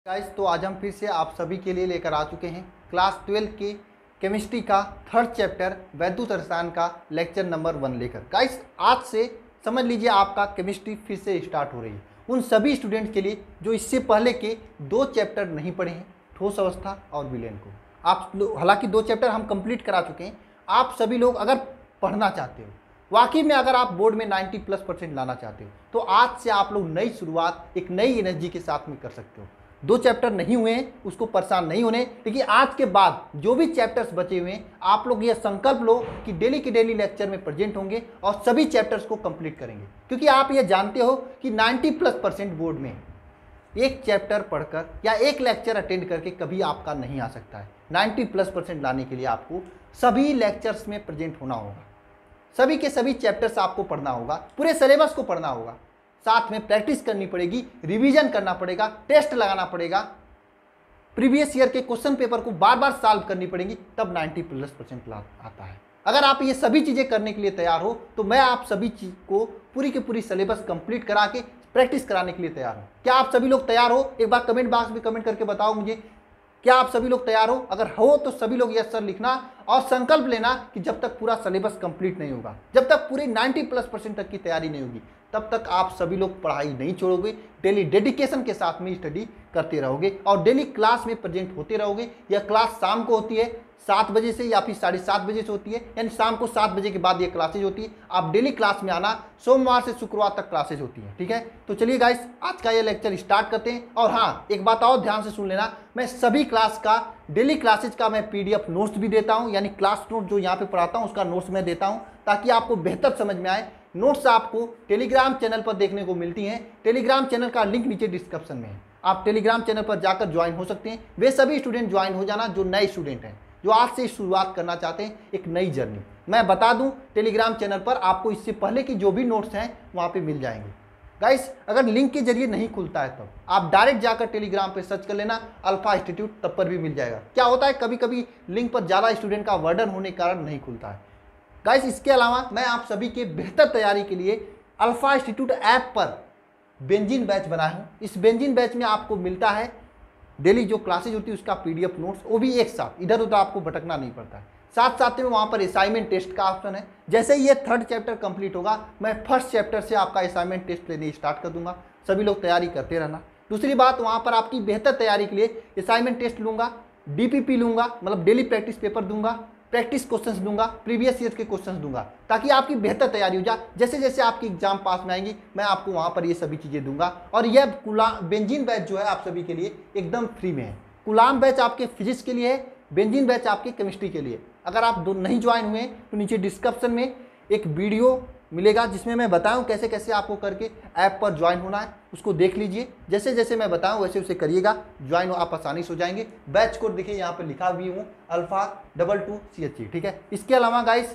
Guys, तो आज हम फिर से आप सभी के लिए लेकर आ चुके हैं क्लास 12 के केमिस्ट्री का थर्ड चैप्टर वैद्युत रसायन का लेक्चर नंबर 1 लेकर। गाइस, आज से समझ लीजिए आपका केमिस्ट्री फिर से स्टार्ट हो रही है उन सभी स्टूडेंट के लिए जो इससे पहले के 2 चैप्टर नहीं पढ़े हैं, ठोस अवस्था और विलयन को। आप हालांकि 2 चैप्टर हम कंप्लीट करा चुके हैं। आप सभी लोग अगर पढ़ना चाहते हो, वाकई में अगर आप बोर्ड में 90+% लाना चाहते हो, तो आज से आप लोग नई शुरुआत एक नई एनर्जी के साथ में कर सकते हो। 2 चैप्टर नहीं हुए हैं उसको परेशान नहीं होने, लेकिन आज के बाद जो भी चैप्टर्स बचे हुए हैं आप लोग ये संकल्प लो कि डेली के डेली लेक्चर में प्रेजेंट होंगे और सभी चैप्टर्स को कंप्लीट करेंगे। क्योंकि आप ये जानते हो कि 90+% बोर्ड में एक चैप्टर पढ़कर या एक लेक्चर अटेंड करके कभी आपका नहीं आ सकता है। 90+% लाने के लिए आपको सभी लेक्चर्स में प्रेजेंट होना होगा, सभी के सभी चैप्टर्स आपको पढ़ना होगा, पूरे सिलेबस को पढ़ना होगा, साथ में प्रैक्टिस करनी पड़ेगी, रिवीजन करना पड़ेगा, टेस्ट लगाना पड़ेगा, प्रीवियस ईयर के क्वेश्चन पेपर को बार बार सॉल्व करनी पड़ेगी, तब 90+% आता है। अगर आप ये सभी चीज़ें करने के लिए तैयार हो तो मैं आप सभी चीज़ को पूरी की पूरी सिलेबस कंप्लीट करा के प्रैक्टिस कराने के लिए तैयार हूँ। क्या आप सभी लोग तैयार हो? एक बार कमेंट बॉक्स में कमेंट करके बताओ मुझे, क्या आप सभी लोग तैयार हो? अगर हो तो सभी लोग यस सर लिखना और संकल्प लेना कि जब तक पूरा सिलेबस कंप्लीट नहीं होगा, जब तक पूरी 90+% तक की तैयारी नहीं होगी, तब तक आप सभी लोग पढ़ाई नहीं छोड़ोगे। डेली डेडिकेशन के साथ में स्टडी करते रहोगे और डेली क्लास में प्रेजेंट होते रहोगे। यह क्लास शाम को होती है 7 बजे से या फिर 7:30 बजे से होती है, यानी शाम को 7 बजे के बाद ये क्लासेज होती है। आप डेली क्लास में आना, सोमवार से शुक्रवार तक क्लासेज होती है, ठीक है। तो चलिए गाइस, आज का ये लेक्चर स्टार्ट करते हैं। और हाँ, एक बात और ध्यान से सुन लेना, मैं सभी क्लास का डेली क्लासेज का मैं PDF नोट्स भी देता हूँ, यानी क्लास नोट जो यहाँ पे पढ़ाता हूँ उसका नोट्स मैं देता हूँ, ताकि आपको बेहतर समझ में आए। नोट्स आपको टेलीग्राम चैनल पर देखने को मिलती हैं। टेलीग्राम चैनल का लिंक नीचे डिस्क्रिप्शन में है, आप टेलीग्राम चैनल पर जाकर ज्वाइन हो सकते हैं। वे सभी स्टूडेंट ज्वाइन हो जाना जो नए स्टूडेंट हैं, जो आज से शुरुआत करना चाहते हैं एक नई जर्नी। मैं बता दूं, टेलीग्राम चैनल पर आपको इससे पहले की जो भी नोट्स हैं वहाँ पे मिल जाएंगे। गाइस, अगर लिंक के जरिए नहीं खुलता है तब आप डायरेक्ट जाकर टेलीग्राम पे सर्च कर लेना अल्फा इंस्टीट्यूट, तब पर भी मिल जाएगा। क्या होता है, कभी कभी लिंक पर ज़्यादा स्टूडेंट का वर्डन होने के कारण नहीं खुलता है। गाइस, इसके अलावा मैं आप सभी के बेहतर तैयारी के लिए अल्फा इंस्टीट्यूट ऐप पर बेंजीन बैच बनाया हूँ। इस बेंजीन बैच में आपको मिलता है डेली जो क्लासेज होती है उसका PDF नोट्स, वो भी एक साथ, इधर उधर आपको भटकना नहीं पड़ता है। साथ साथ में वहाँ पर असाइनमेंट टेस्ट का ऑप्शन है। जैसे ही ये 3rd चैप्टर कंप्लीट होगा, मैं 1st चैप्टर से आपका असाइनमेंट टेस्ट लेने स्टार्ट कर दूंगा। सभी लोग तैयारी करते रहना। दूसरी बात, वहाँ पर आपकी बेहतर तैयारी के लिए असाइनमेंट टेस्ट लूँगा, DPP लूँगा, मतलब डेली प्रैक्टिस पेपर दूंगा, प्रैक्टिस क्वेश्चंस दूंगा, प्रीवियस ईयर के क्वेश्चंस दूंगा, ताकि आपकी बेहतर तैयारी हो जाए। जैसे जैसे आपकी एग्जाम पास में आएंगी, मैं आपको वहाँ पर ये सभी चीज़ें दूंगा। और यह बेंजीन बैच जो है आप सभी के लिए एकदम फ्री में है। कुलाम बैच आपके फिजिक्स के लिए है, बेंजीन बैच आपके केमिस्ट्री के लिए। अगर आप नहीं ज्वाइन हुए तो नीचे डिस्क्रिप्शन में एक वीडियो मिलेगा जिसमें मैं बताऊं कैसे कैसे आपको करके ऐप पर ज्वाइन होना है, उसको देख लीजिए। जैसे जैसे मैं बताऊं वैसे वैसे करिएगा, ज्वाइन आप आसानी से हो जाएंगे। बैच कोड देखिए यहाँ पर लिखा भी हूँ अल्फा 22CHE, ठीक है। इसके अलावा गाइस,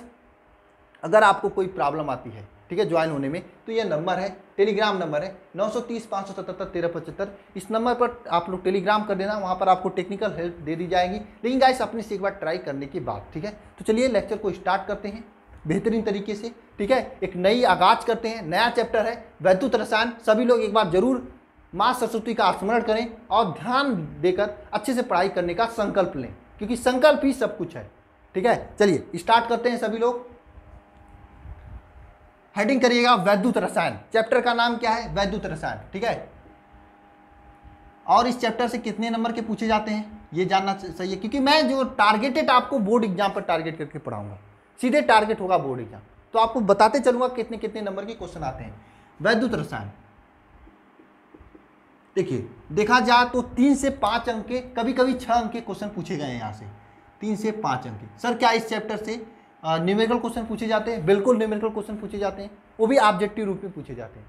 अगर आपको कोई प्रॉब्लम आती है, ठीक है, ज्वाइन होने में, तो ये नंबर है, टेलीग्राम नंबर है 930 577 1375। इस नंबर पर आप लोग टेलीग्राम कर देना, वहाँ पर आपको टेक्निकल हेल्प दे दी जाएगी। लेकिन गाइस, अपने से एक बार ट्राई करने के बाद, ठीक है। तो चलिए लेक्चर को स्टार्ट करते हैं बेहतरीन तरीके से, ठीक है। एक नई आगाज करते हैं, नया चैप्टर है वैद्युत रसायन। सभी लोग एक बार जरूर माँ सरस्वती का स्मरण करें और ध्यान देकर अच्छे से पढ़ाई करने का संकल्प लें, क्योंकि संकल्प ही सब कुछ है, ठीक है। चलिए स्टार्ट करते हैं। सभी लोग हेडिंग करिएगा वैद्युत रसायन। चैप्टर का नाम क्या है? वैद्युत रसायन, ठीक है। और इस चैप्टर से कितने नंबर के पूछे जाते हैं ये जानना सही है, क्योंकि मैं जो टारगेटेड आपको बोर्ड एग्जाम पर टारगेट करके पढ़ाऊंगा, सीधे टारगेट होगा बोर्ड एग्जाम, तो आपको बताते चलूंगा कितने कितने नंबर के क्वेश्चन आते हैं। वैद्युत रसायन देखिए, देखा जाए तो 3 से 5 अंक के, कभी कभी 6 अंक के क्वेश्चन पूछे गए हैं यहाँ से। 3 से 5 अंक के। सर क्या इस चैप्टर से न्यूमेरिकल क्वेश्चन पूछे जाते हैं? बिल्कुल न्यूमेरिकल क्वेश्चन पूछे जाते हैं, वो भी ऑब्जेक्टिव रूप में पूछे जाते हैं।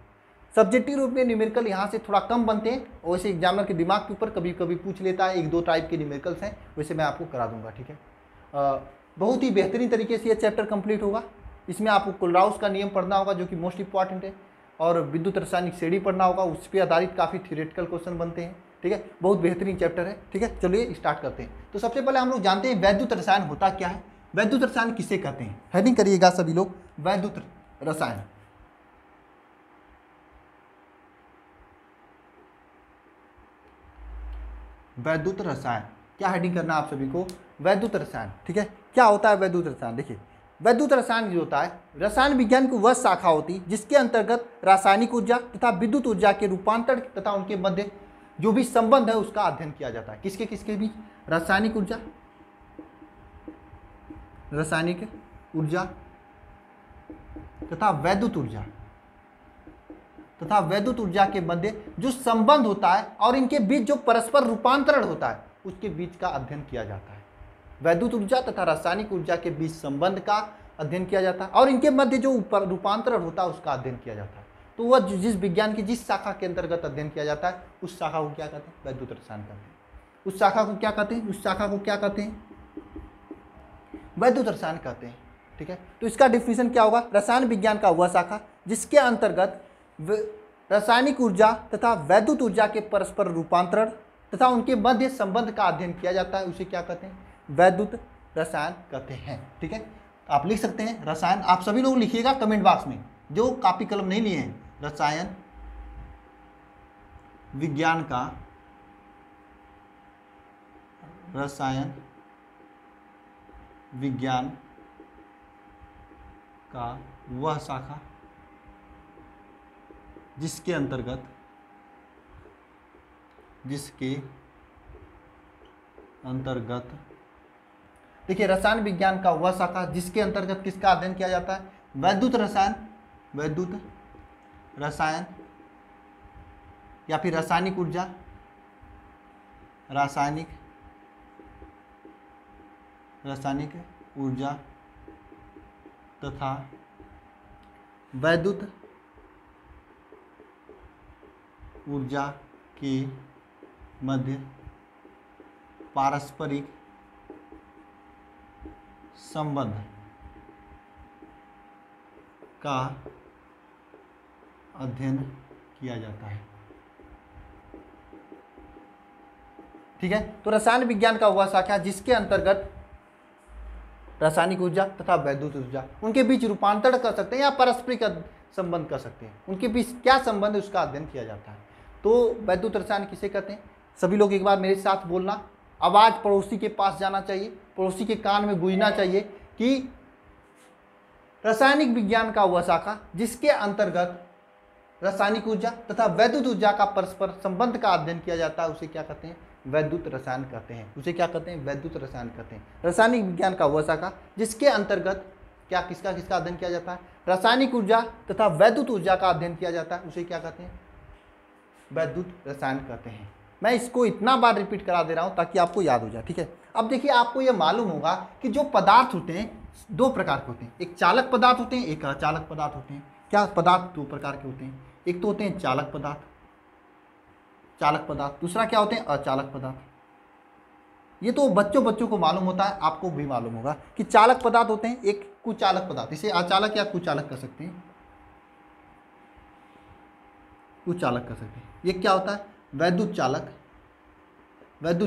सब्जेक्टिव रूप में न्यूमेरिकल यहाँ से थोड़ा कम बनते हैं, वैसे एग्जामिनर के दिमाग के ऊपर कभी कभी पूछ लेता है। 1-2 टाइप के न्यूमेरिकल्स हैं, वैसे मैं आपको करा दूंगा, ठीक है। बहुत ही बेहतरीन तरीके से ये चैप्टर कंप्लीट होगा। इसमें आपको कोलराउस का नियम पढ़ना होगा जो कि मोस्ट इंपॉर्टेंट है, और विद्युत रासायनिक श्रेणी पढ़ना होगा, उस पर आधारित काफ़ी थियोरेटिकल क्वेश्चन बनते हैं, ठीक है। बहुत बेहतरीन चैप्टर है, ठीक है। चलिए स्टार्ट करते हैं। तो सबसे पहले हम लोग जानते हैं वैद्युत रसायन होता क्या है, वैद्युत रसायन किसे कहते हैं। हेडिंग करिएगा सभी लोग वैद्युत रसायन। वैद्युत रसायन। क्या हेडिंग करना है आप सभी को? वैद्युत रसायन। ठीक है, क्या होता है वैद्युत रसायन? देखिए, वैद्युत रसायन जो होता है, रसायन विज्ञान की वह शाखा होती है जिसके अंतर्गत रासायनिक ऊर्जा तथा विद्युत ऊर्जा के रूपांतरण तथा उनके मध्य जो भी संबंध है उसका अध्ययन किया जाता है। किसके किसके बीच? रासायनिक ऊर्जा, रासायनिक ऊर्जा तथा वैद्युत ऊर्जा, तथा वैद्युत ऊर्जा के मध्य जो संबंध होता है और इनके बीच जो परस्पर रूपांतरण होता है उसके बीच का अध्ययन किया जाता है। वैद्युत ऊर्जा तथा रासायनिक ऊर्जा के बीच संबंध का अध्ययन किया जाता है और इनके मध्य जो रूपांतरण होता है उसका अध्ययन किया जाता है। तो वह जिस विज्ञान की जिस शाखा के अंतर्गत अध्ययन किया जाता है उस शाखा को क्या कहते हैं? वैद्युत रसायन कहते हैं। उस शाखा को क्या कहते हैं? उस शाखा को क्या कहते हैं? वैद्युत रसायन कहते हैं। ठीक है, तो इसका डिफिनेशन क्या होगा? रसायन विज्ञान का वह शाखा जिसके अंतर्गत रासायनिक ऊर्जा तथा वैद्युत ऊर्जा के परस्पर रूपांतरण तथा उनके मध्य संबंध का अध्ययन किया जाता है उसे क्या कहते हैं? वैद्युत रसायन कहते हैं। ठीक है, आप लिख सकते हैं रसायन। आप सभी लोग लिखिएगा कमेंट बॉक्स में, जो कॉपी कलम नहीं लिए हैं। रसायन विज्ञान का, रसायन विज्ञान का वह शाखा जिसके अंतर्गत देखिए, रसायन विज्ञान का वह शाखा जिसके अंतर्गत किसका अध्ययन किया जाता है? वैद्युत रसायन, वैद्युत रसायन या फिर रासायनिक ऊर्जा, रासायनिक ऊर्जा तथा वैद्युत ऊर्जा के मध्य पारस्परिक संबंध का अध्ययन किया जाता है। ठीक है, तो रसायन विज्ञान का वह शाखा जिसके अंतर्गत रासायनिक ऊर्जा तथा वैद्युत ऊर्जा उनके बीच रूपांतरण कर सकते हैं या पारस्परिक संबंध कर सकते हैं, उनके बीच क्या संबंध है उसका अध्ययन किया जाता है। तो वैद्युत रसायन किसे कहते हैं? सभी लोग एक बार मेरे साथ बोलना। आवाज़ पड़ोसी के पास जाना चाहिए, पड़ोसी के कान में गूंजना चाहिए कि रासायनिक विज्ञान का वह शाखा जिसके अंतर्गत रासायनिक ऊर्जा तथा वैद्युत ऊर्जा का परस्पर संबंध का अध्ययन किया जाता है उसे क्या कहते हैं? वैद्युत रसायन कहते हैं। उसे क्या कहते हैं? वैद्युत रसायन कहते हैं। रासायनिक विज्ञान का वह शाखा जिसके अंतर्गत क्या किसका अध्ययन किया जाता है? रासायनिक ऊर्जा तथा वैद्युत ऊर्जा का अध्ययन किया जाता है उसे क्या कहते हैं? वैद्युत रसायन कहते हैं। मैं इसको इतना बार रिपीट करा दे रहा हूँ ताकि आपको याद हो जाए। ठीक है, अब देखिए, आपको यह मालूम होगा कि जो पदार्थ होते हैं दो प्रकार के होते हैं, एक चालक पदार्थ होते हैं, एक अचालक पदार्थ होते हैं। क्या पदार्थ दो प्रकार के होते हैं? एक तो होते हैं चालक पदार्थ, दूसरा क्या होते हैं? अचालक पदार्थ। ये तो बच्चों को मालूम होता है, आपको भी मालूम होगा कि चालक पदार्थ होते हैं, एक कुचालक पदार्थ, इसे अचालक या कुचालक कह सकते हैं, कुचालक कह सकते हैं। ये क्या होता है? वैद्युत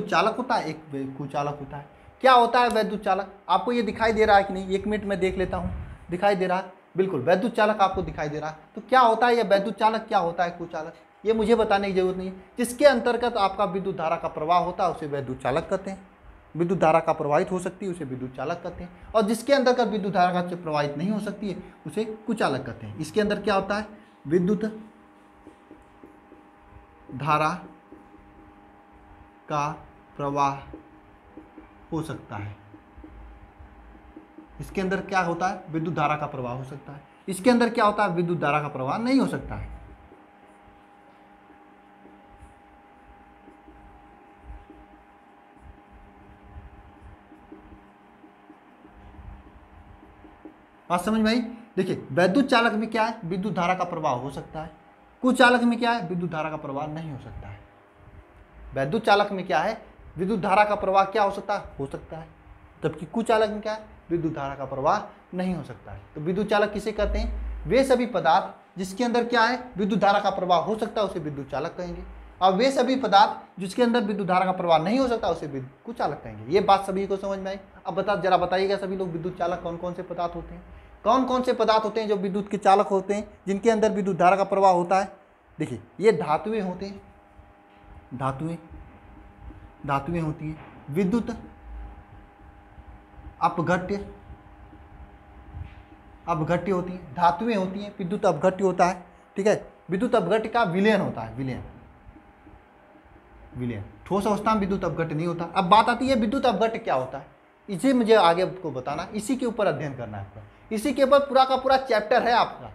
चालक होता है, एक कुचालक होता है। क्या होता है वैद्युत चालक? आपको ये दिखाई दे रहा है कि नहीं? 1 मिनट में देख लेता हूँ। दिखाई दे रहा है? बिल्कुल, वैद्युत चालक आपको दिखाई दे रहा है। तो क्या होता है ये वैद्युत चालक, क्या होता है कुचालक? ये मुझे बताने की जरूरत नहीं है। जिसके अंतर्गत आपका विद्युत धारा का प्रवाह होता है उसे वैद्युत चालक कहते हैं। विद्युत धारा का प्रवाहित हो सकती है उसे विद्युत चालक कहते हैं, और जिसके अंतर्गत विद्युत धारा का प्रवाहित नहीं हो सकती है उसे कुचालक कहते हैं। इसके अंदर क्या होता है? विद्युत धारा का प्रवाह हो सकता है। इसके अंदर क्या होता है? विद्युत धारा का प्रवाह हो सकता है। इसके अंदर क्या होता है? विद्युत धारा का प्रवाह नहीं हो सकता है। बात समझ में आई? देखिए, वैद्युत चालक में क्या है? विद्युत धारा का प्रवाह हो सकता है। कुचालक में क्या है? विद्युत धारा का प्रवाह नहीं हो सकता है। वैद्युत चालक में क्या है? विद्युत धारा का प्रवाह क्या हो सकता है? हो सकता है। जबकि कुचालक में क्या है? विद्युत धारा का प्रवाह नहीं हो सकता है। तो विद्युत चालक किसे कहते हैं? वे सभी पदार्थ जिसके अंदर क्या है? विद्युत धारा का प्रवाह हो सकता है उसे विद्युत चालक कहेंगे, और वे सभी पदार्थ जिसके अंदर विद्युत धारा का प्रवाह नहीं हो सकता उसे कुचालक कहेंगे। ये बात सभी को समझ में आई? अब जरा बताइएगा सभी लोग, विद्युत चालक कौन कौन से पदार्थ होते हैं? कौन कौन से पदार्थ होते हैं जो विद्युत के चालक होते हैं, जिनके अंदर विद्युत धारा का प्रवाह होता है? देखिए, ये धातुएं होते हैं, धातुएं, धातुएं होती हैं। विद्युत अपघट्य अपघट्य होती है, धातुएं होती हैं, विद्युत अपघट्य होता है। ठीक है, विद्युत अपघट्य का विलयन होता है, विलयन विलयन ठोस अवस्था में विद्युत अपघट्य नहीं होता। अब बात आती है विद्युत अपघट्य क्या होता है, इसे मुझे आगे आपको बताना, इसी के ऊपर अध्ययन करना है आपका, इसी के ऊपर पूरा का पूरा चैप्टर है आपका।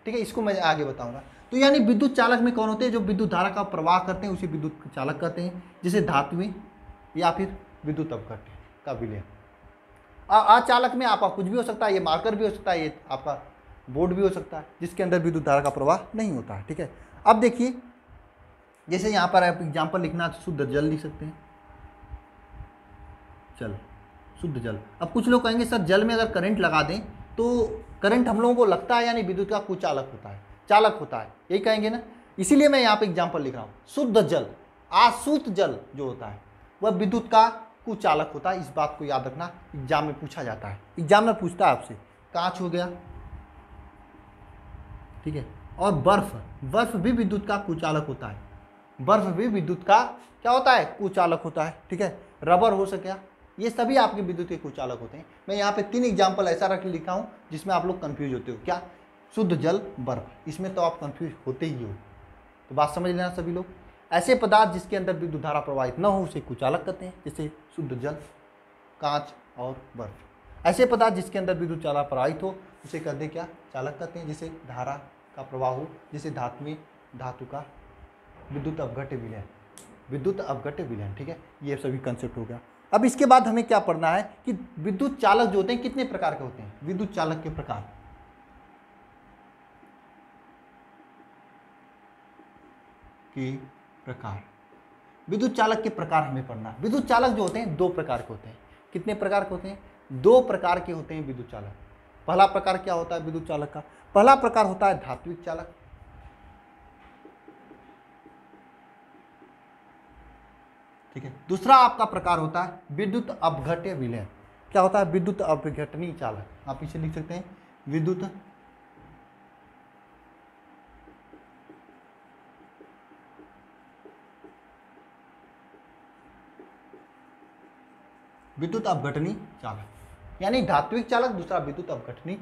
ठीक है, इसको मैं आगे बताऊंगा। तो यानी विद्युत चालक में कौन होते हैं, जो विद्युत धारा का प्रवाह करते हैं उसे विद्युत चालक कहते हैं, जैसे धातुएं या फिर विद्युत अपघट्य का विलयन। अचालक में आपका कुछ भी हो सकता है, ये मार्कर भी हो सकता है, ये आपका बोर्ड भी हो सकता है, जिसके अंदर विद्युत धारा का प्रवाह नहीं होता है। ठीक है, अब देखिए जैसे यहाँ पर आप एग्जाम्पल लिखना है तो शुद्ध जल लिख सकते हैं, जल, शुद्ध जल। अब कुछ लोग कहेंगे सर जल में अगर करंट लगा दें तो करंट हम लोगों को लगता है यानी विद्युत का कुचालक होता है, चालक होता है, यही कहेंगे ना। इसीलिए मैं यहाँ पे एग्जाम्पल लिख रहा हूँ, शुद्ध जल, आशुद्ध जल जो होता है वह विद्युत का कुचालक होता है। इस बात को याद रखना, एग्जाम में पूछा जाता है, एग्जाम में पूछता है आपसे। कांच हो गया, ठीक है, और बर्फ, बर्फ भी विद्युत का कुचालक होता है, बर्फ भी विद्युत का क्या होता है, कुचालक होता है। ठीक है, रबर हो सके, ये सभी आपके विद्युत के कुचालक होते हैं। मैं यहाँ पे 3 एग्जाम्पल ऐसा रख लिखा हूँ जिसमें आप लोग कंफ्यूज होते हो, क्या, शुद्ध जल, बर्फ, इसमें तो आप कंफ्यूज होते ही हो। तो बात समझ लेना सभी लोग। ऐसे पदार्थ जिसके अंदर विद्युत धारा प्रवाहित न हो उसे कुचालक कहते हैं, जैसे शुद्ध जल, कांच और बर्फ। ऐसे पदार्थ जिसके अंदर विद्युत धारा प्रवाहित हो उसे कहते हैं क्या, चालक कहते हैं, जिसे धारा का प्रवाह हो, जैसे धातु में धातु का विद्युत अपघट्य विलयन, विद्युत अपघट्य विलयन। ठीक है, ये सभी कंसेप्ट हो गया। अब इसके बाद हमें क्या पढ़ना है कि विद्युत चालक जो होते हैं कितने प्रकार के होते हैं, विद्युत चालक के प्रकार विद्युत चालक के प्रकार हमें पढ़ना है। विद्युत चालक जो होते हैं 2 प्रकार के होते हैं। कितने प्रकार के होते हैं, 2 प्रकार के होते हैं विद्युत चालक। पहला प्रकार क्या होता है विद्युत चालक का, पहला प्रकार होता है धात्विक चालक। ठीक है, दूसरा आपका प्रकार होता है विद्युत अपघट्य विलयन। क्या होता है, विद्युत अपघटनी चालक, आप इसे लिख सकते हैं विद्युत अपघटनी चालक, यानी धात्विक चालक, दूसरा विद्युत अपघटनी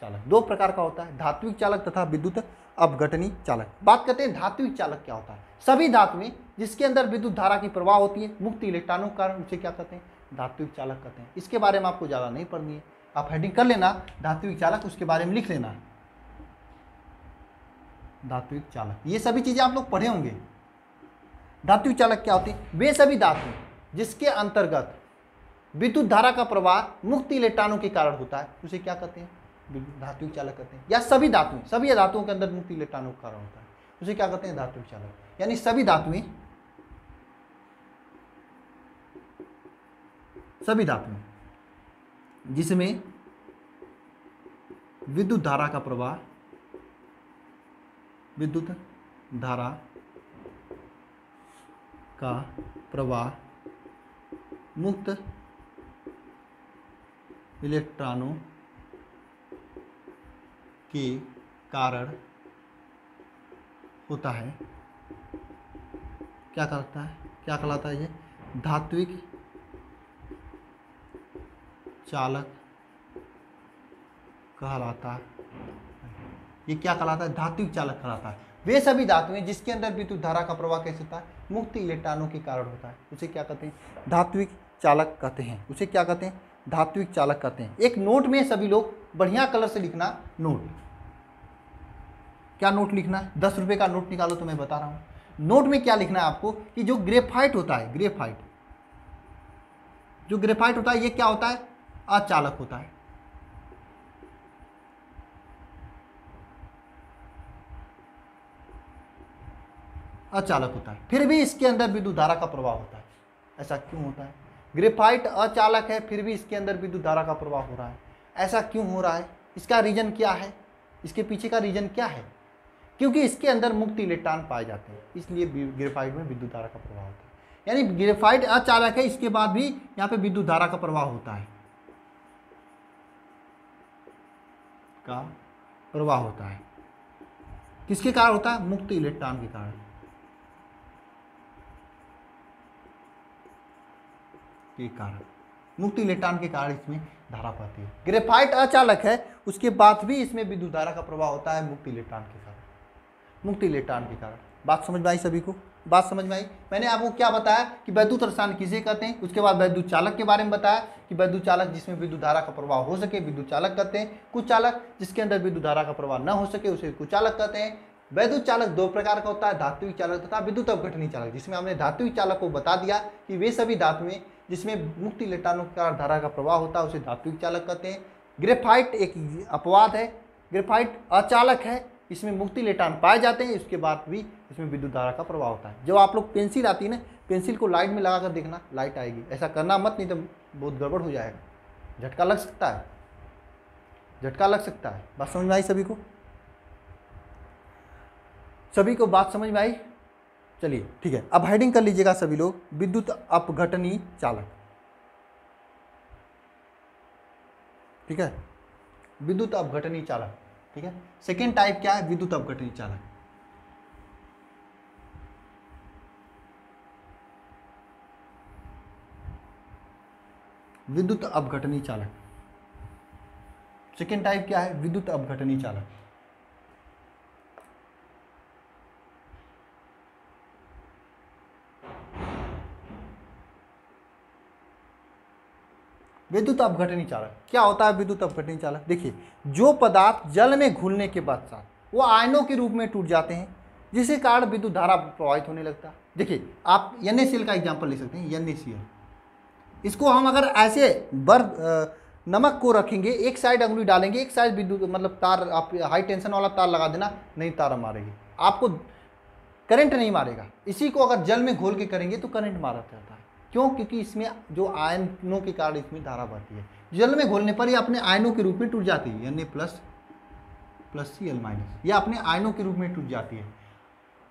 चालक। 2 प्रकार का होता है, धात्विक चालक तथा विद्युत अपघटनी चालक। बात करते हैं धात्विक चालक क्या होता है। सभी धातुएं जिसके अंदर विद्युत धारा की प्रवाह होती है मुक्त इलेक्ट्रॉनों के कारण, उसे क्या कहते हैं, धात्विक चालक कहते हैं। इसके बारे में आपको ज़्यादा नहीं पढ़नी है, आप हेडिंग कर लेना धात्विक चालक, उसके बारे में लिख लेना धात्विक चालक। ये सभी चीज़ें आप लोग पढ़े होंगे। धात्विक चालक क्या होते हैं, वे सभी धातुएं जिसके अंतर्गत विद्युत धारा का प्रवाह मुक्त इलेक्ट्रॉनों के कारण होता है उसे क्या कहते हैं, धात्विक चालक कहते हैं। या सभी धातुएं, सभी धातुओं के अंदर मुक्त इलेक्ट्रॉनों के कारण होता है उसे क्या कहते हैं, धात्विक चालक। यानी सभी धातुएं जिसमें विद्युत धारा का प्रवाह मुक्त इलेक्ट्रॉनों के कारण होता है, क्या कहलाता है ये, धात्विक चालक कहलाता है। ये क्या कहलाता है, धात्विक चालक कहलाता है। वे सभी धातुएं जिसके अंदर विद्युत धारा का प्रवाह कैसे होता है, मुक्त इलेक्ट्रॉनों के कारण होता है, उसे क्या कहते हैं, धात्विक चालक कहते हैं। उसे क्या कहते हैं, धात्विक चालक कहते हैं। एक नोट में सभी लोग बढ़िया कलर से लिखना, नोट, क्या नोट लिखना है, 10 रुपये का नोट निकालो तो मैं बता रहा हूँ। नोट में क्या लिखना है आपको कि जो ग्रेफाइट होता है, जो ग्रेफाइट होता है ये क्या होता है, अचालक होता है। अचालक होता है, फिर भी इसके अंदर विद्युत धारा का प्रवाह होता है। ऐसा क्यों होता है, ग्रेफाइट अचालक है फिर भी इसके अंदर विद्युत धारा का प्रवाह हो रहा है, ऐसा क्यों हो रहा है, इसका रीजन क्या है, इसके पीछे का रीजन क्या है, क्योंकि इसके अंदर मुक्त इलेक्ट्रॉन पाए जाते हैं, इसलिए ग्रेफाइट में विद्युत धारा का प्रवाह होता है। यानी ग्रेफाइट अचालक है, इसके बाद भी यहाँ पे विद्युत धारा का प्रवाह होता है, किसके कारण होता है, मुक्त इलेक्ट्रॉन के कारण। के कारण, मुक्त इलेक्ट्रॉन के कारण इसमें धारा बहती है। ग्रेफाइट अचालक है, उसके बाद भी इसमें विद्युत धारा का प्रवाह होता है मुक्त इलेक्ट्रॉन के कारण, मुक्त इलेक्ट्रॉन के कारण। बात समझ में आई सभी को? बात समझ में आई? मैंने आपको क्या बताया कि वैद्युत रसायन किसे कहते हैं, उसके बाद वैद्युत चालक के बारे में बताया कि वैद्युत चालक जिसमें विद्युत धारा का प्रवाह हो सके विद्युत चालक कहते हैं, कुछ चालक जिसके अंदर विद्युत धारा का प्रवाह न हो सके उसे कुचालक कहते हैं। वैद्युत चालक दो प्रकार का होता है, धात्विक चालक तथा विद्युत अपघटनी चालक, जिसमें हमने धात्विक चालक को बता दिया कि वे सभी धातुएं जिसमें मुक्त इलेक्ट्रॉनों का धारा का प्रवाह होता है उसे धात्विक चालक कहते हैं। ग्रेफाइट एक अपवाद है, ग्रेफाइट अचालक है, इसमें मुक्त इलेक्ट्रॉन पाए जाते हैं, इसके बाद भी इसमें विद्युत धारा का प्रवाह होता है। जब आप लोग पेंसिल आती है ना, पेंसिल को लाइट में लगा कर देखना, लाइट आएगी, ऐसा करना मत, नहीं तो बहुत गड़बड़ हो जाएगा, झटका लग सकता है, झटका लग सकता है। बात समझ में आई सभी को? सभी को बात समझ में आई? चलिए ठीक है, अब हेडिंग कर लीजिएगा सभी लोग, विद्युत अपघटनी चालक। ठीक है, विद्युत अपघटनी चालक। ठीक है, सेकेंड टाइप क्या है? विद्युत अपघटनी चालक। विद्युत अपघटनी चालक सेकेंड टाइप क्या है? विद्युत अपघटनी चालक। विद्युत अपघटनी चालक क्या होता है? विद्युत अपघटनी चालक, देखिए, जो पदार्थ जल में घुलने के पश्चात वो आयनों के रूप में टूट जाते हैं, जिसके कारण विद्युत धारा प्रवाहित होने लगता है। देखिए, आप NaCl का एग्जांपल ले सकते हैं, NaCl, इसको हम अगर ऐसे नमक को रखेंगे, एक साइड अंगुली डालेंगे, एक साइड विद्युत मतलब तार, आप हाई टेंशन वाला तार लगा देना, नहीं तार मारेगी, आपको करंट नहीं मारेगा। इसी को अगर जल में घोल के करेंगे तो करंट मारा जाता है। क्यों? क्योंकि इसमें जो आयनों के कारण इसमें धारा बहती है, जल में घोलने पर ये अपने आयनों के रूप में टूट जाती है, Na प्लस Cl-, ये अपने आयनों के रूप में टूट जाती है।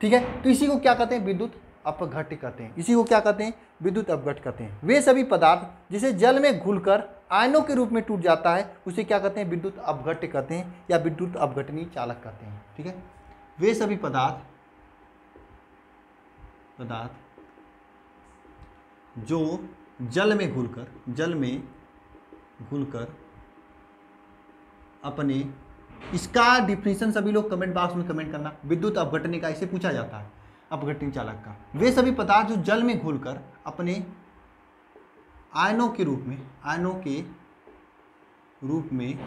ठीक है, तो इसी को क्या कहते हैं? विद्युत अपघट्य कहते हैं। इसी को क्या कहते हैं? विद्युत अपघट्य कहते हैं। वे सभी पदार्थ जिसे जल में घुलकर आयनों के रूप में टूट जाता है उसे क्या कहते हैं? विद्युत अपघट्य कहते हैं या विद्युत अपघटनी चालक कहते हैं। ठीक है, वे सभी पदार्थ जो जल में घुलकर अपने, इसका डिफिनीशन सभी लोग कमेंट बॉक्स में कमेंट करना, विद्युत अपघटनी का इसे पूछा जाता है, अपघटनी चालक का। वे सभी पदार्थ जो जल में घुलकर अपने आयनों के रूप में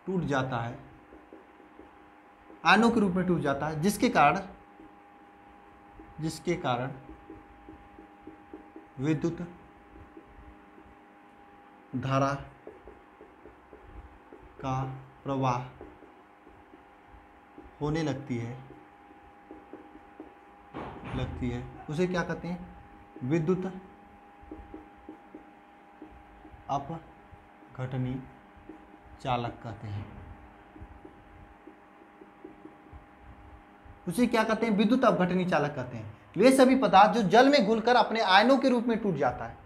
टूट जाता है, आयनों के रूप में टूट जाता है, जिसके कारण विद्युत धारा का प्रवाह होने लगती है, उसे क्या कहते हैं? विद्युत अपघटनी चालक कहते हैं। उसे क्या कहते हैं? विद्युत अपघटनी चालक कहते हैं। वे सभी पदार्थ जो जल में घुलकर अपने आयनों के रूप में टूट जाता है,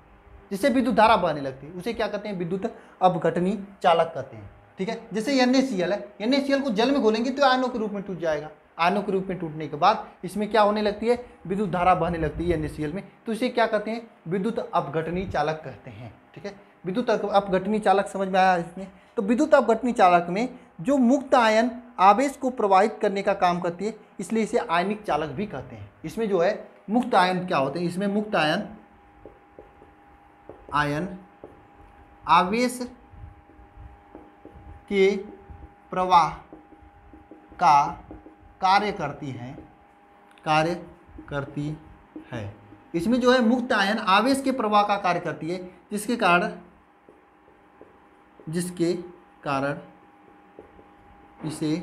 जिससे विद्युत धारा बहने लगती है, उसे क्या कहते हैं? विद्युत अपघटनी चालक कहते हैं। ठीक है, जैसे NaCl है, NaCl को जल में घोलेंगे तो आयनों के रूप में टूट जाएगा, आयनों के रूप में टूटने के बाद इसमें क्या होने लगती है? विद्युत धारा बहने लगती है NaCl में, तो इसे क्या कहते हैं? विद्युत अपघटनी चालक कहते हैं। ठीक है, विद्युत अपघटनी चालक समझ में आया इसमें? तो विद्युत अपघटनी चालक में जो मुक्त आयन आवेश को प्रवाहित करने का काम करती है, इसलिए इसे आयनिक चालक भी कहते हैं। इसमें जो है मुक्त आयन क्या होते हैं? इसमें मुक्त आयन आवेश के प्रवाह का कार्य करती है। इसमें जो है मुक्त आयन आवेश के प्रवाह का कार्य करती है, जिसके कारण इसे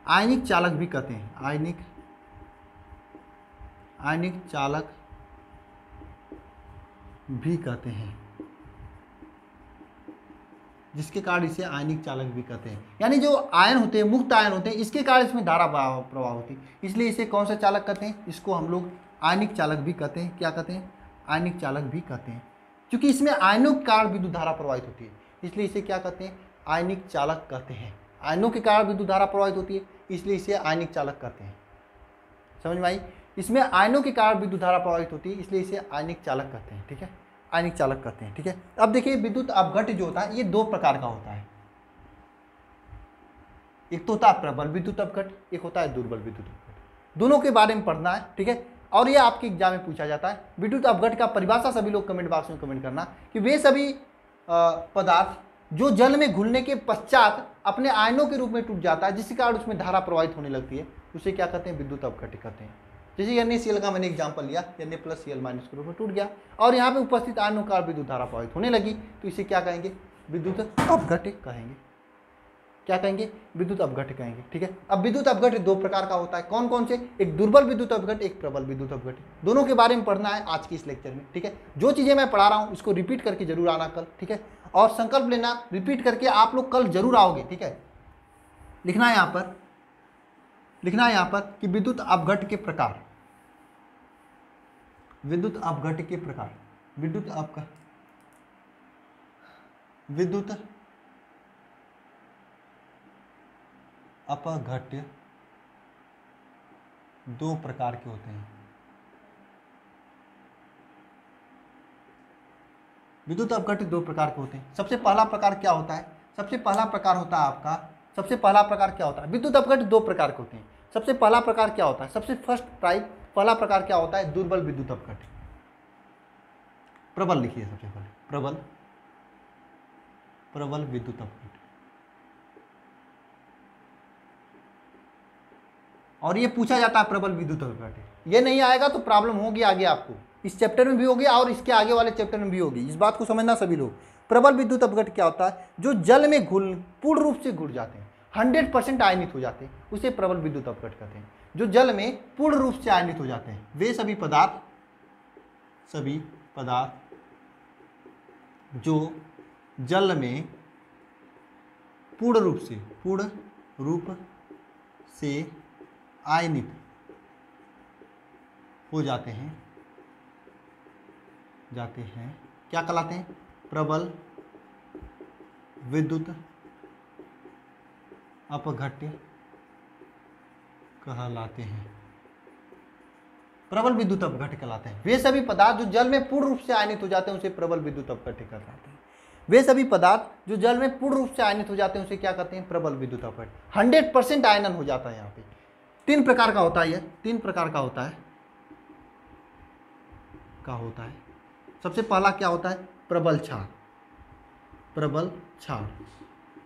आयनिक चालक भी कहते हैं। आयनिक चालक भी कहते हैं, जिसके कारण इसे आयनिक चालक भी कहते हैं। यानी जो आयन होते हैं, मुक्त आयन होते हैं, इसके कारण इसमें धारा प्रवाह होती है, इसलिए इसे कौन सा चालक कहते हैं? इसको हम लोग आयनिक चालक भी कहते हैं। क्या कहते हैं? आयनिक चालक भी कहते हैं, क्योंकि इसमें आयनों के कारण विद्युत धारा प्रवाहित होती है, इसलिए इसे क्या कहते हैं? आयनिक चालक कहते हैं। आयनों के कारण विद्युत धारा प्रवाहित होती है, इसलिए इसे आयनिक चालक कहते हैं। समझ में आई? इसमें आयनों के कारण विद्युत धारा प्रवाहित होती है, इसलिए इसे आयनिक चालक कहते हैं। ठीक है, आयनिक चालक कहते हैं। ठीक है, अब देखिए विद्युत अपघट्य जो होता है ये दो प्रकार का होता है। एक तो होता है प्रबल विद्युत अपघट्य, एक होता है दुर्बल विद्युत अपघट्य। दोनों के बारे में पढ़ना है। ठीक है, और ये आपके एग्जाम में पूछा जाता है। विद्युत अपघट्य का परिभाषा सभी लोग कमेंट बॉक्स में कमेंट करना कि वे सभी पदार्थ जो जल में घुलने के पश्चात अपने आयनों के रूप में टूट जाता है, जिसके कारण उसमें धारा प्रवाहित होने लगती है, उसे क्या कहते हैं? विद्युत अपघट्य कहते हैं। जैसे NaCl का मैंने एग्जांपल लिया, Na+Cl- के रूप में टूट गया और यहाँ पे उपस्थित आयनों का विद्युत धारा प्रवाहित होने लगी, तो इसे क्या कहेंगे? विद्युत अपघट्य कहेंगे। क्या कहेंगे? विद्युत अपघट्य कहेंगे। ठीक है, अब विद्युत अपघट्य दो प्रकार का होता है। कौन कौन से? एक दुर्बल विद्युत अपघट्य, एक प्रबल विद्युत अपघट्य। दोनों के बारे में पढ़ना है आज की इस लेक्चर में। ठीक है, जो चीजें मैं पढ़ा रहा हूँ इसको रिपीट करके जरूर आना कल। ठीक है, और संकल्प लेना रिपीट करके आप लोग कल जरूर आओगे। ठीक है, लिखना है यहाँ पर कि विद्युत अपघट्य के प्रकार, विद्युत अपघट्य के प्रकार, विद्युत अपघट्य दो प्रकार के होते हैं। विद्युत अपघट्य दो प्रकार के होते हैं। सबसे पहला प्रकार क्या होता है? सबसे पहला प्रकार होता है आपका, सबसे पहला प्रकार क्या होता है? विद्युत अपघट्य दो प्रकार के होते हैं। सबसे पहला प्रकार क्या होता है? सबसे फर्स्ट टाइप पहला प्रकार क्या होता है? दुर्बल विद्युत अपघट्य। प्रबल लिखिए सबसे पहले, प्रबल विद्युत अपघट्य। और ये पूछा जाता है प्रबल विद्युत अपघट्य, ये नहीं आएगा तो प्रॉब्लम होगी आगे आपको, इस चैप्टर में भी होगी और इसके आगे वाले चैप्टर में भी होगी। इस बात को समझना सभी लोग। प्रबल विद्युत अपघट्य क्या होता है? जो जल में पूर्ण रूप से घुल जाते हैं, 100% आयनित हो जाते हैं, उसे प्रबल विद्युत अपघट्य कहते हैं। जो जल में पूर्ण रूप से आयनित हो जाते हैं वे सभी पदार्थ जो जल में पूर्ण रूप से आयनित हो जाते हैं क्या कहलाते हैं? प्रबल विद्युत अपघट्य कहलाते हैं। प्रबल विद्युत अपघट्य कहलाते हैं वे सभी पदार्थ जो जल में पूर्ण रूप से आयनित हो जाते हैं, उसे प्रबल विद्युत अपघट्य कहलाते हैं। वे सभी पदार्थ जो जल में पूर्ण रूप से आयनित हो जाते हैं उसे क्या कहते हैं? प्रबल विद्युत अपघट्य। 100% आयनन हो जाता है। यहाँ पे तीन प्रकार का होता है, यह तीन प्रकार का होता है। सबसे पहला क्या होता है? प्रबल क्षार।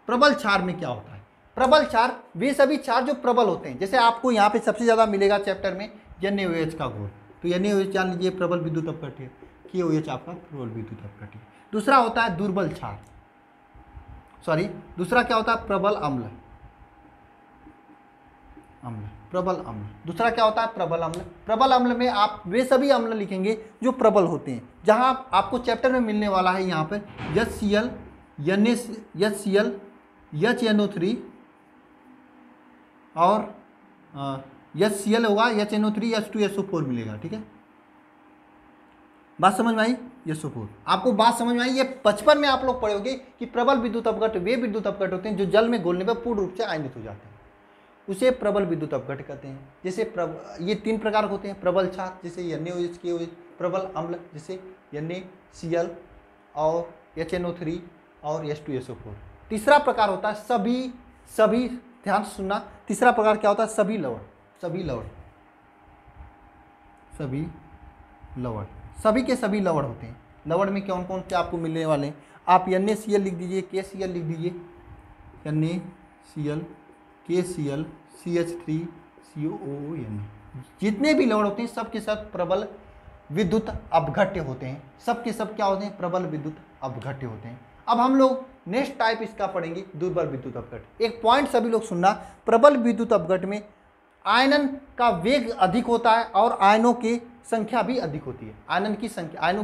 प्रबल क्षार में क्या होता है? प्रबल क्षार वे सभी क्षार जो प्रबल होते हैं। जैसे आपको यहाँ पे सबसे ज्यादा मिलेगा चैप्टर में NaOH का घोल, तो NaOH जान लीजिए प्रबल विद्युत अपघट्य, KOH आपका प्रबल विद्युत अपघट्य। दूसरा होता है दुर्बल क्षार, दूसरा क्या होता है? प्रबल अम्ल। दूसरा क्या होता है? प्रबल अम्ल। प्रबल अम्ल में आप वे सभी अम्ल लिखेंगे जो प्रबल होते हैं, जहां आपको चैप्टर में मिलने वाला है यहाँ पर HCl, HCl, HNO3 और HCl होगा, HNO3, H2SO4 मिलेगा। ठीक है, बात समझ में आई? SO4 आपको बात समझ में आई? ये बचपन में आप लोग पढ़ोगे कि प्रबल विद्युत अपघट्य वे विद्युत अपघट्य होते हैं जो जल में घुलने पर पूर्ण रूप से आयनित हो जाते हैं, उसे प्रबल विद्युत अपघट्य कहते हैं। जैसे ये तीन प्रकार होते हैं। प्रबल क्षार जैसे NaOH, KOH, प्रबल अम्ल जैसे NaCl और HNO3 और H2SO4। तीसरा प्रकार होता है सभी ध्यान से सुनना, तीसरा प्रकार क्या होता है? सभी लवण। सभी के सभी लवण होते हैं। लवण में कौन कौन से आपको मिलने वाले हैं? आप NaCl लिख दीजिए, KCl लिख दीजिए, NaCl, KCl, CH3COON। जितने भी लवण होते हैं सब के सब प्रबल विद्युत अपघट्य होते हैं। सब के सब क्या होते हैं? प्रबल विद्युत अपघट्य होते हैं। अब हम लोग नेक्स्ट टाइप इसका पढ़ेंगे, दुर्बल विद्युत अपघट्य। एक पॉइंट सभी लोग सुनना, प्रबल विद्युत अपघट्य में आयनन का वेग अधिक होता है और आयनों की संख्या भी अधिक होती है। आयनों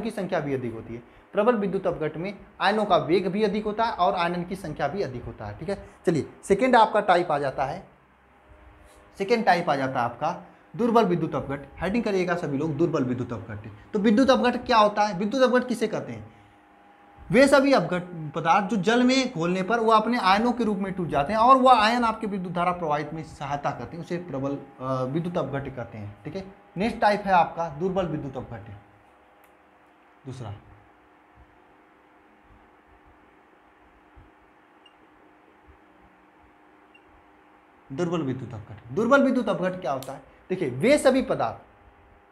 की संख्या भी अधिक होती है। प्रबल विद्युत अपघट्य में आयनों का वेग भी अधिक होता है और आयनन की संख्या भी अधिक होता है। ठीक है, चलिए सेकेंड आपका टाइप आ जाता है, आपका दुर्बल विद्युत अपघट्य। हेडिंग करिएगा सभी लोग, दुर्बल विद्युत अपघट्य। तो विद्युत अपघट्य क्या होता है? विद्युत अपघट्य किसे कहते हैं? वे सभी अपघट पदार्थ जो जल में घोलने पर वो अपने आयनों के रूप में टूट जाते हैं और वह आयन आपके विद्युत धारा प्रवाहित में सहायता करते हैं, उसे प्रबल विद्युत अपघट्य कहते हैं। ठीक है, नेक्स्ट टाइप है आपका दुर्बल विद्युत अपघट्य। दूसरा दुर्बल विद्युत अपघट्य। दुर्बल विद्युत अपघट्य क्या होता है? देखिए, वे सभी पदार्थ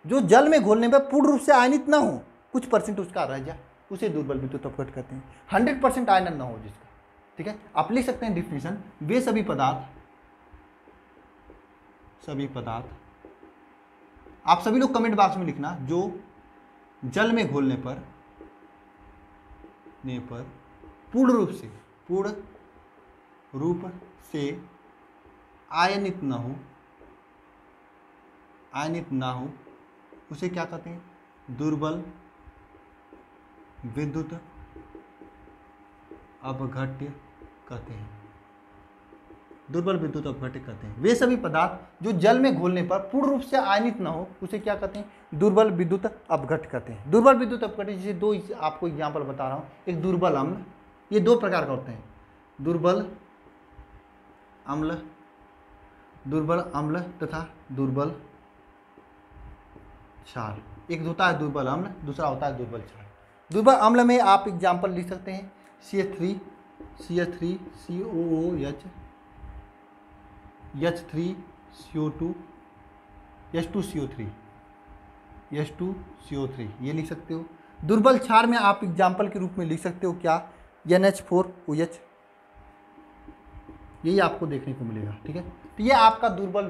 जो जल में घोलने पर पूर्ण रूप से आयनित ना हो, कुछ परसेंट उसका रह जाए, उसे दुर्बल विद्युत अपघट्य कहते हैं। 100% आयनन ना हो जिसका। ठीक है, आप लिख सकते हैं डिफिनेशन, वे सभी पदार्थ आप सभी लोग कमेंट बॉक्स में लिखना, जो जल में घोलने पर पूर्ण रूप से आयनित ना हो, उसे क्या कहते हैं? दुर्बल विद्युत अपघट्य कहते हैं। दुर्बल विद्युत अपघट्य कहते हैं वे सभी पदार्थ जो जल में घोलने पर पूर्ण रूप से आयनित ना हो, उसे क्या कहते हैं? दुर्बल विद्युत अपघट्य कहते हैं। दुर्बल विद्युत अपघट्य जैसे दो आपको एग्जांपल बता रहा हूँ। एक दुर्बल अम्ल, ये दो प्रकार का होते हैं, दुर्बल अम्ल तथा दुर्बल क्षार। एक होता है दुर्बल अम्ल, दूसरा होता है दुर्बल क्षार। दुर्बल अम्ल में आप एग्जांपल लिख सकते हैं CH3 COOH, H3 CO2, H2CO3, ये लिख सकते हो। दुर्बल क्षार में आप एग्जांपल के रूप में लिख सकते हो क्या? NH4OH, यही आपको देखने को मिलेगा। ठीक है, तो ये आपका दुर्बल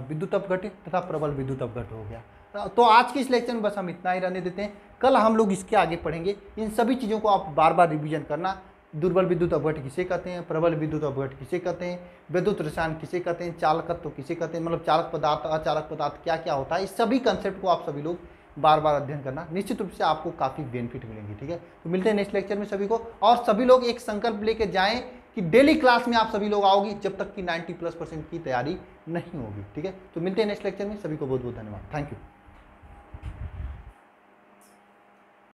विद्युत अपघट्य तथा प्रबल विद्युत अपघट्य हो गया। तो आज के इस लेक्चर में बस हम इतना ही रहने देते हैं। कल हम लोग इसके आगे पढ़ेंगे। इन सभी चीज़ों को आप बार बार रिवीजन करना। दुर्बल विद्युत अपघट्य किसे कहते हैं, प्रबल विद्युत अपघट्य किसे कहते हैं, विद्युत रसायन किसे कहते हैं, चालकत्व किसे कहते हैं, मतलब चालक पदार्थ अचालक पदार्थ क्या क्या होता है, इस सभी कंसेप्ट को आप सभी लोग बार बार अध्ययन करना। निश्चित रूप से आपको काफ़ी बेनिफिट मिलेंगे। ठीक है, तो मिलते हैं नेक्स्ट लेक्चर में सभी को। और सभी लोग एक संकल्प लेके जाएं कि डेली क्लास में आप सभी लोग आओगी जब तक कि 90+% की तैयारी नहीं होगी। ठीक है, तो मिलते हैं नेक्स्ट लेक्चर में। सभी को बहुत बहुत धन्यवाद। Thank you.